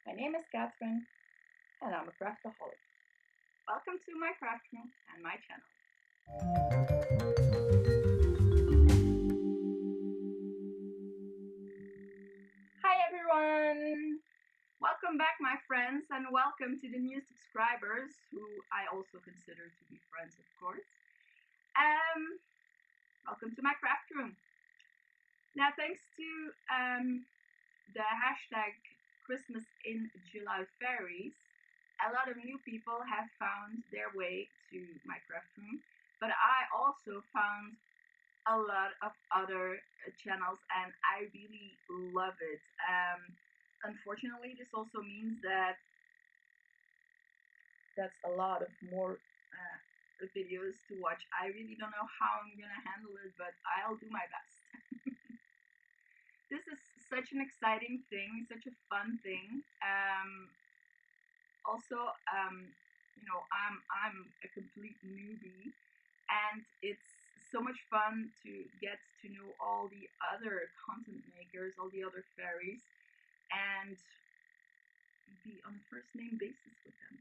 My name is Catherine and I'm a craftaholic. Welcome to my craft room and my channel. Hi everyone! Welcome back my friends and welcome to the new subscribers who I also consider to be friends of course. Welcome to my craft room. Now thanks to the hashtag christmasinjulyfairies, a lot of new people have found their way to my craft room, but I also found a lot of other channels and I really love it. Unfortunately, this also means that that's a lot of more videos to watch. I really don't know how I'm gonna handle it, but I'll do my best. This is such an exciting thing, such a fun thing. Also, I'm a complete newbie, and it's so much fun to get to know all the other content makers, all the other fairies, and be on a first name basis with them.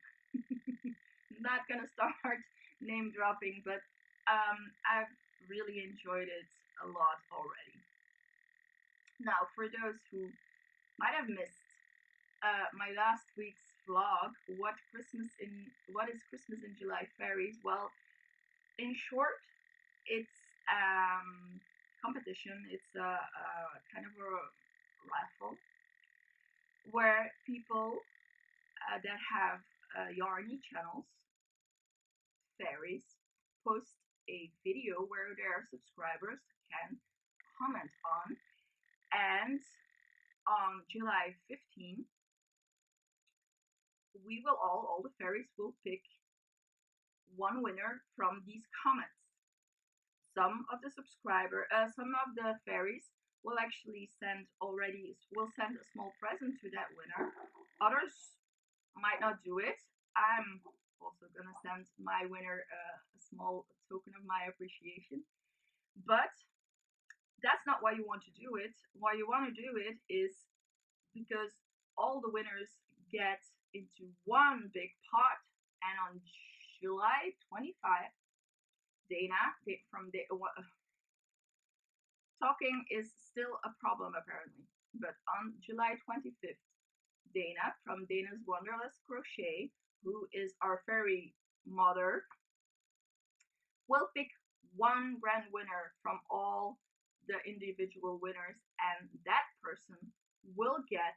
Not gonna start name dropping, but I've really enjoyed it a lot already. Now, for those who might have missed my last week's vlog, what is Christmas in July fairies? Well, in short, it's competition. It's a kind of a raffle where people that have yarny channels, fairies, post a video where their subscribers can comment on, and on July 15th, we will all the fairies will pick one winner from these comments. Some of the fairies will actually will send a small present to that winner. Others might not do it. I'm also gonna send my winner a small token of my appreciation. But that's not why you want to do it. Why you want to do it is because all the winners get into one big pot, and on July 25th, talking is still a problem apparently, but on July 25th, Dana from Dana's Wonderless Crochet, who is our fairy mother, will pick one grand winner from all the individual winners, and that person will get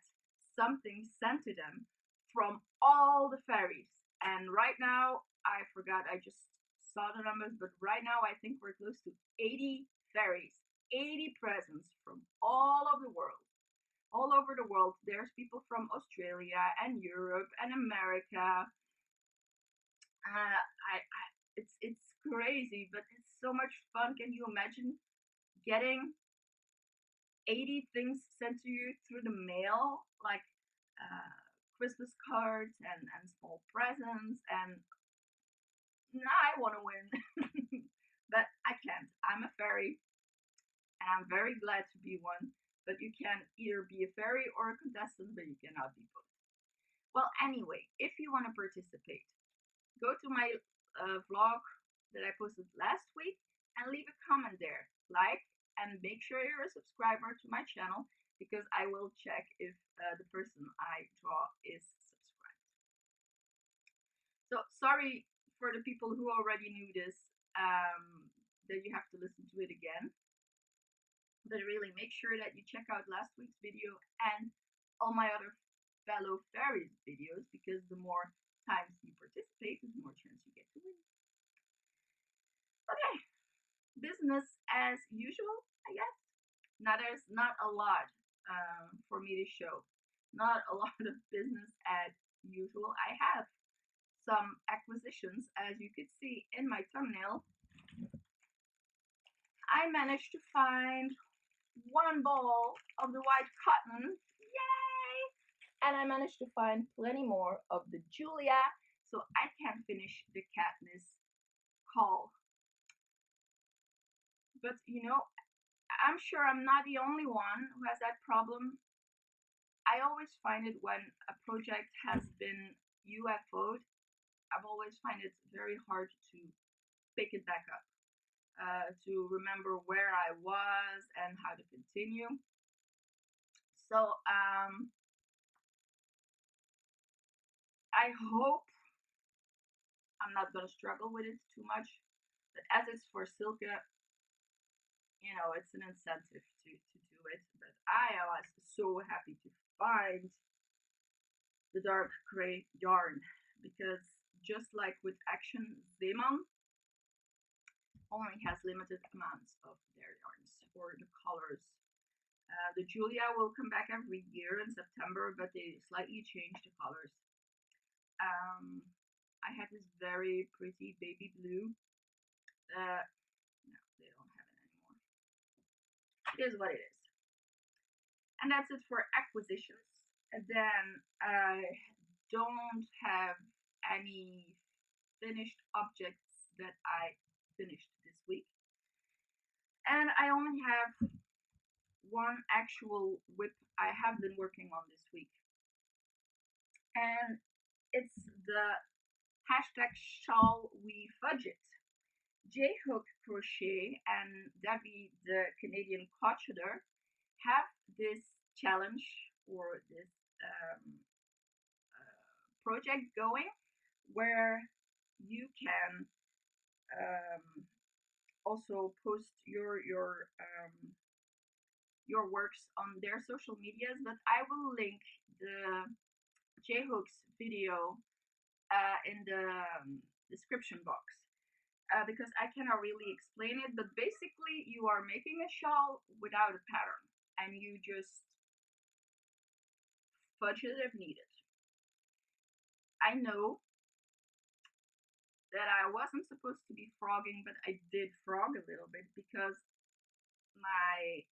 something sent to them from all the fairies. And right now, I forgot, I just saw the numbers, but right now I think we're close to 80 fairies, 80 presents from all over the world. All over the world, there's people from Australia and Europe and America. It's crazy, but it's so much fun. Can you imagine getting 80 things sent to you through the mail, like Christmas cards and small presents? And now I want to win, but I can't. I'm a fairy, and I'm very glad to be one. But you can either be a fairy or a contestant, but you cannot be both. Well, anyway, if you want to participate, go to my vlog that I posted last week and leave a comment there. Like, and make sure you're a subscriber to my channel because I will check if the person I draw is subscribed. So sorry for the people who already knew this, that you have to listen to it again. But really make sure that you check out last week's video and all my other fellow fairies videos, because the more times you participate, the more chance you get to win. Okay, business as usual, I guess. Now there's not a lot for me to show. Not a lot of business as usual. I have some acquisitions, as you could see in my thumbnail. I managed to find one ball of the white cotton. Yay! And I managed to find plenty more of the Julia, so I can finish the Katniss call. But you know, I'm sure I'm not the only one who has that problem. I always find it when a project has been UFO'd, I've always find it very hard to pick it back up, to remember where I was and how to continue. So I hope I'm not gonna struggle with it too much. But as it's for Silke, it's an incentive to do it. But I was so happy to find the dark gray yarn because just like with Action Zeeman, only has limited amounts of their yarns for the colors. The Julia will come back every year in September, but they slightly change the colors. I had this very pretty baby blue. No, they don't have it anymore. It is what it is. And that's it for acquisitions. And then I don't have any finished objects that I finished this week. And I only have one actual whip I have been working on this week. And it's the hashtag shawlwefudgeit. J.Hook Crochet and Debbie, the Canadian Crocheter, have this challenge or this project going where you can also post your works on their social medias, but I will link the J-Hook's video in the description box because I cannot really explain it, but basically you are making a shawl without a pattern and you just fudge it if needed. I know that I wasn't supposed to be frogging, but I did frog a little bit because my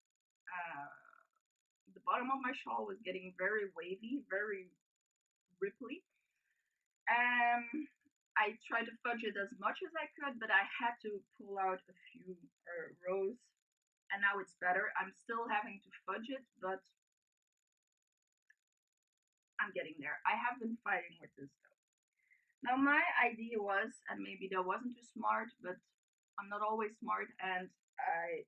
the bottom of my shawl was getting very wavy, very ripply. I tried to fudge it as much as I could, but I had to pull out a few rows, and now it's better. I'm still having to fudge it, but I'm getting there. I have been fighting with this though. Now my idea was, and maybe that wasn't too smart, but I'm not always smart, and I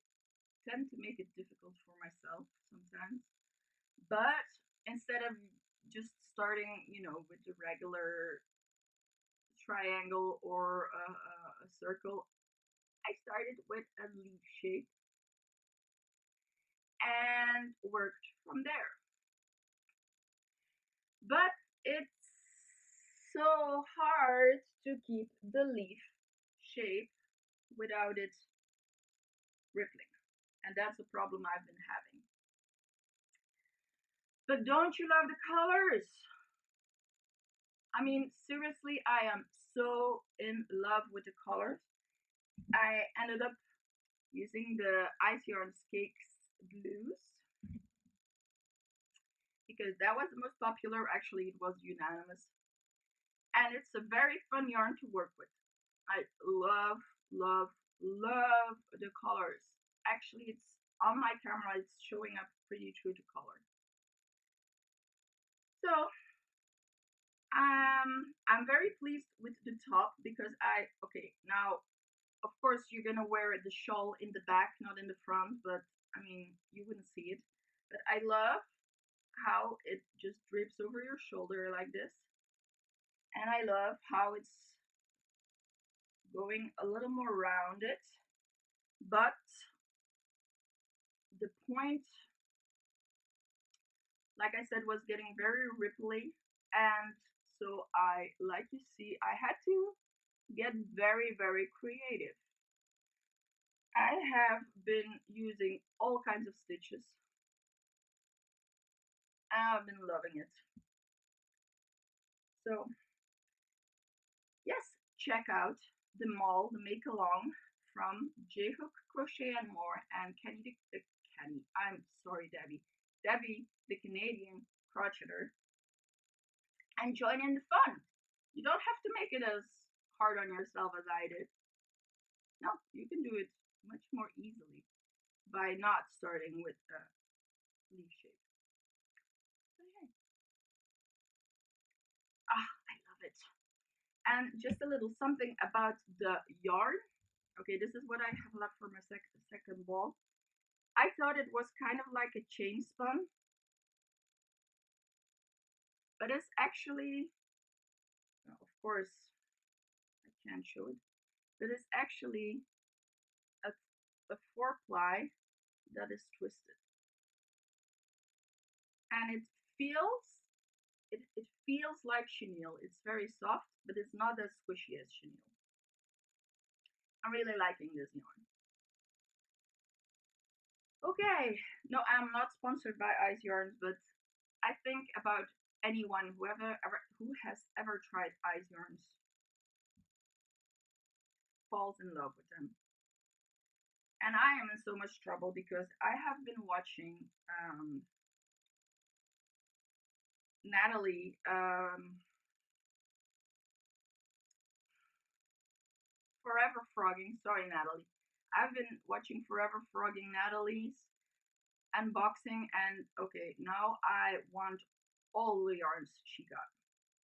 tend to make it difficult for myself sometimes. But instead of just starting, with the regular triangle or a circle, I started with a leaf shape and worked from there. But it's so hard to keep the leaf shape without it rippling. And that's a problem I've been having. But don't you love the colors? I mean, seriously, I am so in love with the colors. I ended up using the Ice Yarn Cakes blues because that was the most popular. Actually, it was unanimous. And it's a very fun yarn to work with. I love, love, love the colors. Actually, it's on my camera, it's showing up pretty true to color. So, I'm very pleased with the top because okay, now, of course, you're gonna wear the shawl in the back, not in the front, but I mean, you wouldn't see it. But I love how it just drapes over your shoulder like this. And I love how it's going a little more rounded, but the point, like I said, was getting very ripply, and so like you see, I had to get very, very creative. I have been using all kinds of stitches. I've been loving it. So yes, check out the mall, the make along from J.Hook Crochet and More and I'm sorry, Debbie, the Canadian Crocheter, and join in the fun. You don't have to make it as hard on yourself as I did. No, you can do it much more easily by not starting with a leaf shape. Okay. Ah, I love it. And just a little something about the yarn. Okay, this is what I have left for my second ball. I thought it was kind of like a chain spun, but it's actually, well, of course, I can't show it, but it's actually a, a 4-ply that is twisted. And it feels like chenille. It's very soft, but it's not as squishy as chenille. I'm really liking this yarn. Okay, no, I'm not sponsored by Ice Yarns, but I think about anyone who has ever tried Ice Yarns falls in love with them. And I am in so much trouble because I have been watching Natalie Forever Frogging. Sorry, Natalie. I've been watching Forever Frogging Natalie's unboxing, and okay, now I want all the yarns she got.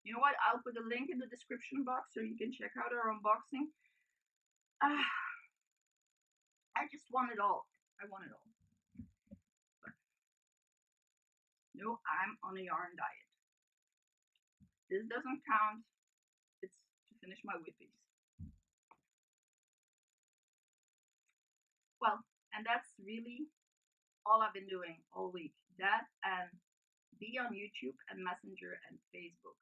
You know what? I'll put a link in the description box so you can check out her unboxing. Ah, I just want it all. I want it all. But no, I'm on a yarn diet. This doesn't count. It's to finish my whippies. Well, and that's really all I've been doing all week. That and be on YouTube and Messenger and Facebook.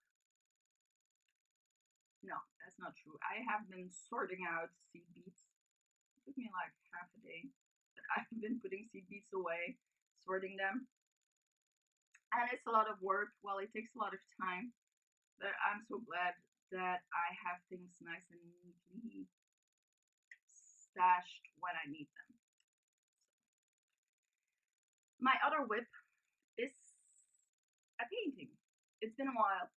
No, that's not true. I have been sorting out seed beads. It took me like half a day, but I've been putting seed beads away, sorting them. And it's a lot of work. Well, it takes a lot of time, but I'm so glad that I have things nice and neatly stashed when I need them. My other whip is a painting. It's been a while.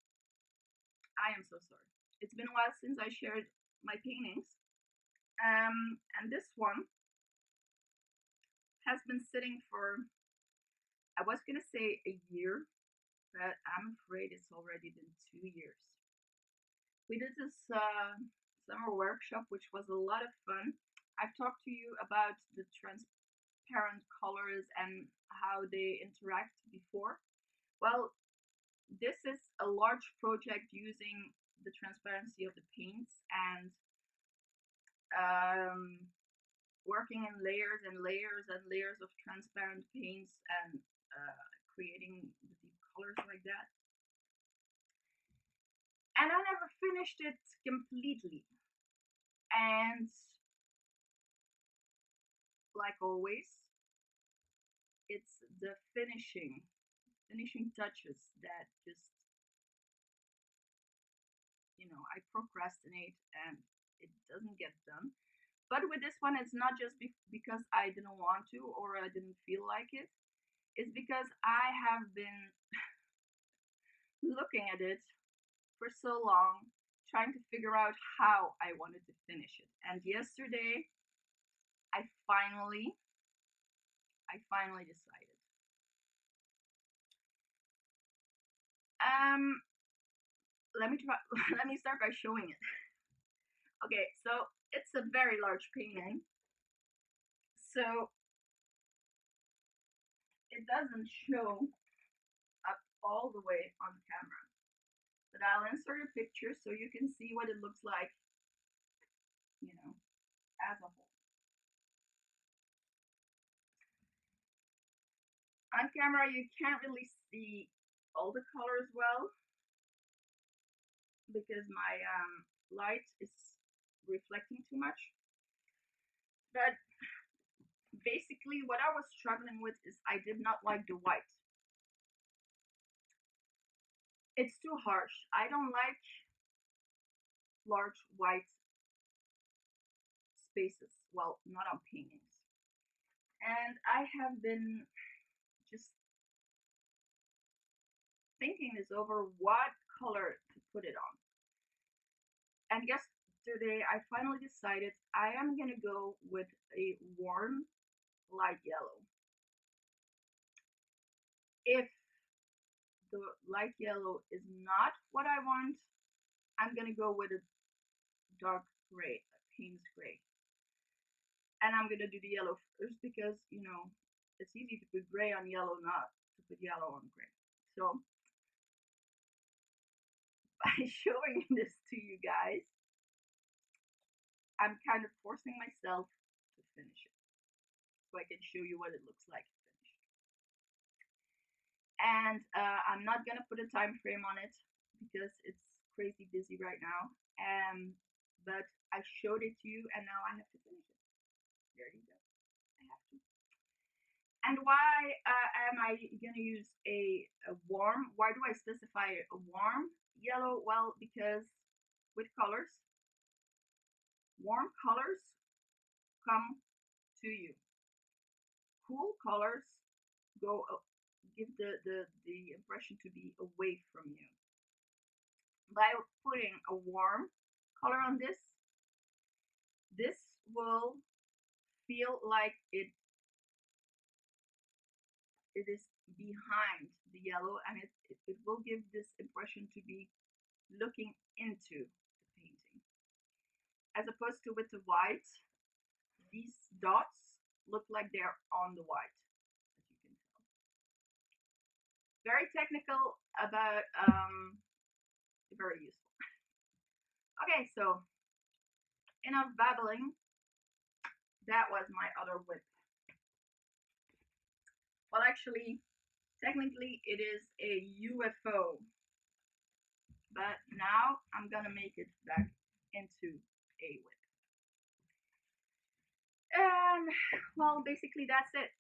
I am so sorry. It's been a while since I shared my paintings. And this one has been sitting for, I was gonna say a year, but I'm afraid it's already been 2 years. We did this summer workshop, which was a lot of fun. I've talked to you about the transparent colors and how they interact before. Well, this is a large project using the transparency of the paints and um, working in layers and layers and layers of transparent paints and creating the deep colors like that. And I never finished it completely. And like always, it's the finishing touches that just, I procrastinate and it doesn't get done. But with this one, it's not just because I didn't want to or I didn't feel like it. It's because I have been looking at it for so long, trying to figure out how I wanted to finish it. And yesterday, I finally, decided. Um, let me try. Let me start by showing it. Okay, so it's a very large painting, so it doesn't show up all the way on camera. But I'll insert a picture so you can see what it looks like, as a whole. On camera, you can't really see all the colors well because my light is reflecting too much. But basically, what I was struggling with is I did not like the white. It's too harsh. I don't like large white spaces. Well, not on paintings. And I have been just thinking this over what color to put it on. And yesterday I finally decided I am gonna go with a warm light yellow. If the light yellow is not what I want, I'm gonna go with a dark gray, a Payne's gray. And I'm gonna do the yellow first because, you know, it's easy to put gray on yellow, not to put yellow on gray. So by showing this to you guys, I'm kind of forcing myself to finish it so I can show you what it looks like finished. And I'm not gonna put a time frame on it because it's crazy busy right now. But I showed it to you and now I have to finish it. There you go. I have to. And why am I gonna use a warm? Why do I specify a warm yellow? Well, because with colors, warm colors come to you. Cool colors go give the impression to be away from you. By putting a warm color on this, this will feel like it is behind the yellow, and it will give this impression to be looking into the painting. As opposed to with the white, these dots look like they're on the white, as you can tell. Very technical, but very useful. Okay, so enough babbling. That was my other whip. Well, actually, technically it is a UFO, but now I'm gonna make it back into a whip. And well, basically that's it.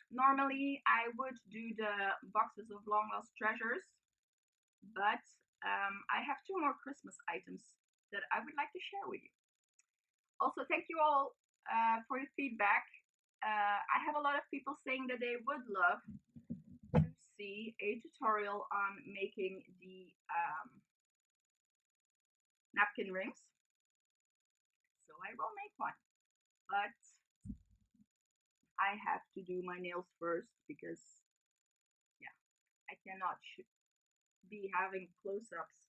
Normally I would do the boxes of long lost treasures, but I have two more Christmas items that I would like to share with you. Also, thank you all for your feedback. I have a lot of people saying that they would love to see a tutorial on making the napkin rings. So I will make one, but I have to do my nails first because, yeah, I cannot be having close-ups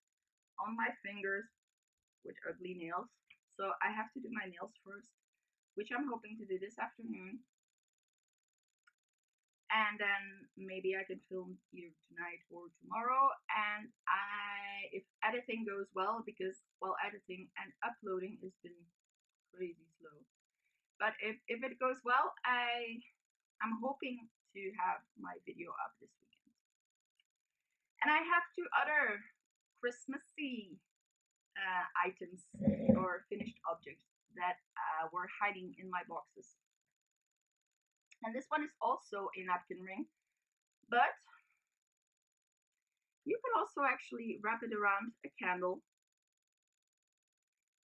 on my fingers with ugly nails. So I have to do my nails first, which I'm hoping to do this afternoon. And then maybe I can film either tonight or tomorrow. And if editing goes well, because well, editing and uploading has been crazy slow. But if it goes well, I'm hoping to have my video up this weekend. And I have two other Christmassy items or finished objects that were hiding in my boxes. And this one is also a napkin ring, but you can also actually wrap it around a candle.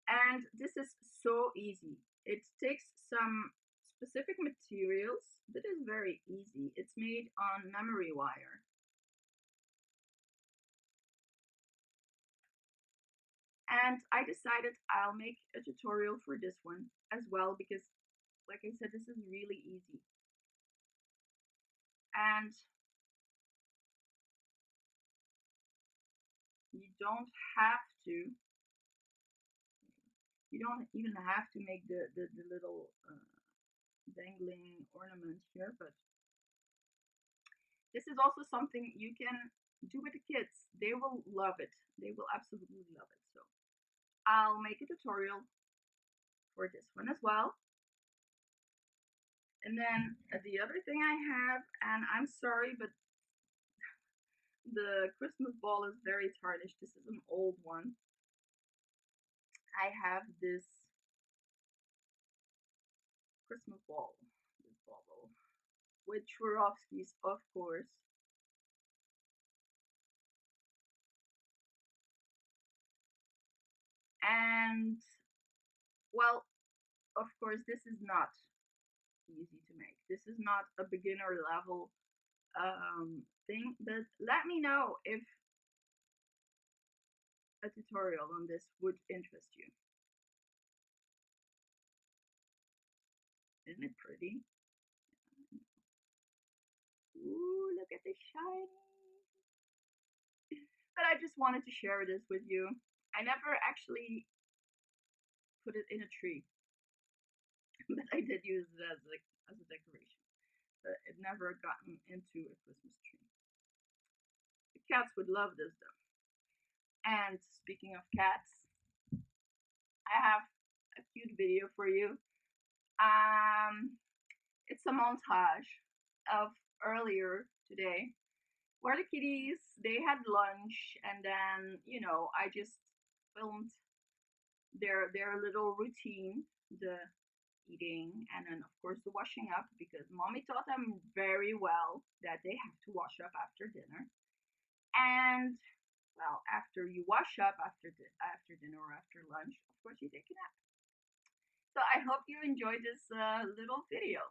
And this is so easy. It takes some specific materials, but it's very easy. It's made on memory wire. And I decided I'll make a tutorial for this one as well because, like I said, this is really easy. And you don't have to, you don't even have to make the little dangling ornament here, but this is also something you can do with the kids. They will love it. They will absolutely love it. So I'll make a tutorial for this one as well. And then the other thing I have, and I'm sorry, but the Christmas ball is very tarnished. This is an old one. I have this Christmas ball, this bauble, with Swarovskis, of course. And well, of course, this is not easy to make. This is not a beginner level thing, but let me know if a tutorial on this would interest you. Isn't it pretty? Ooh, look at the shiny. but I just wanted to share this with you. I never actually put it in a tree, but I did use it as a decoration. But it never gotten into a Christmas tree. The cats would love this though. And speaking of cats, I have a cute video for you. It's a montage of earlier today where the kitties they had lunch, and then I just filmed their little routine, the eating, and then of course the washing up, because mommy taught them very well that they have to wash up after dinner. And well, after you wash up after dinner or after lunch, of course you take a nap. So I hope you enjoyed this little video.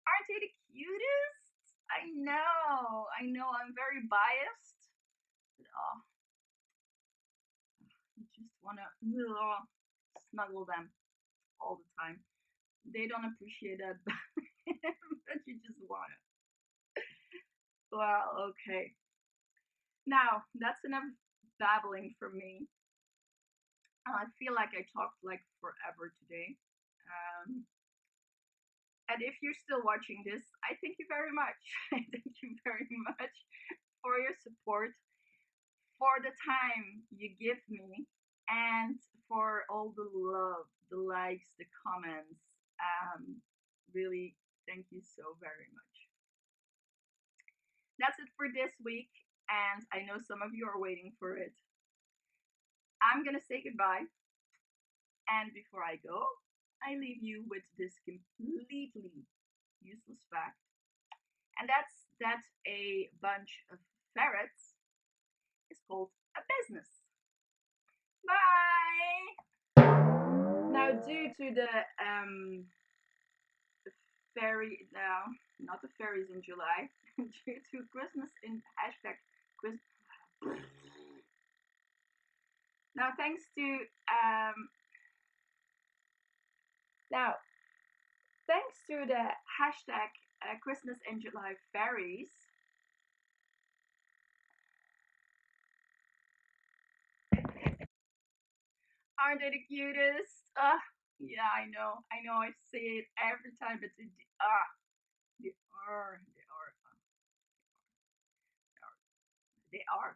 Aren't they the cutest? I know, I'm very biased. But, oh, you just wanna snuggle them all the time. They don't appreciate that, but you just wanna. Well, okay. Now, that's enough babbling from me. I feel like I talked like forever today. Um, and if you're still watching this, I thank you very much. I thank you very much for your support, for the time you give me, and for all the love, the likes, the comments. Really, thank you so very much. That's it for this week, and I know some of you are waiting for it. I'm gonna say goodbye, and before I go, I leave you with this completely useless fact, and that's that a bunch of ferrets is called a business. Bye! Now, due to the fairy, no, not the fairies in July, due to Christmas in hashtag Christmas. Now, thanks to now, thanks to the hashtag Christmas in July fairies, Aren't they the cutest? Yeah, I know. I know. I say it every time, but they are. They are. They are.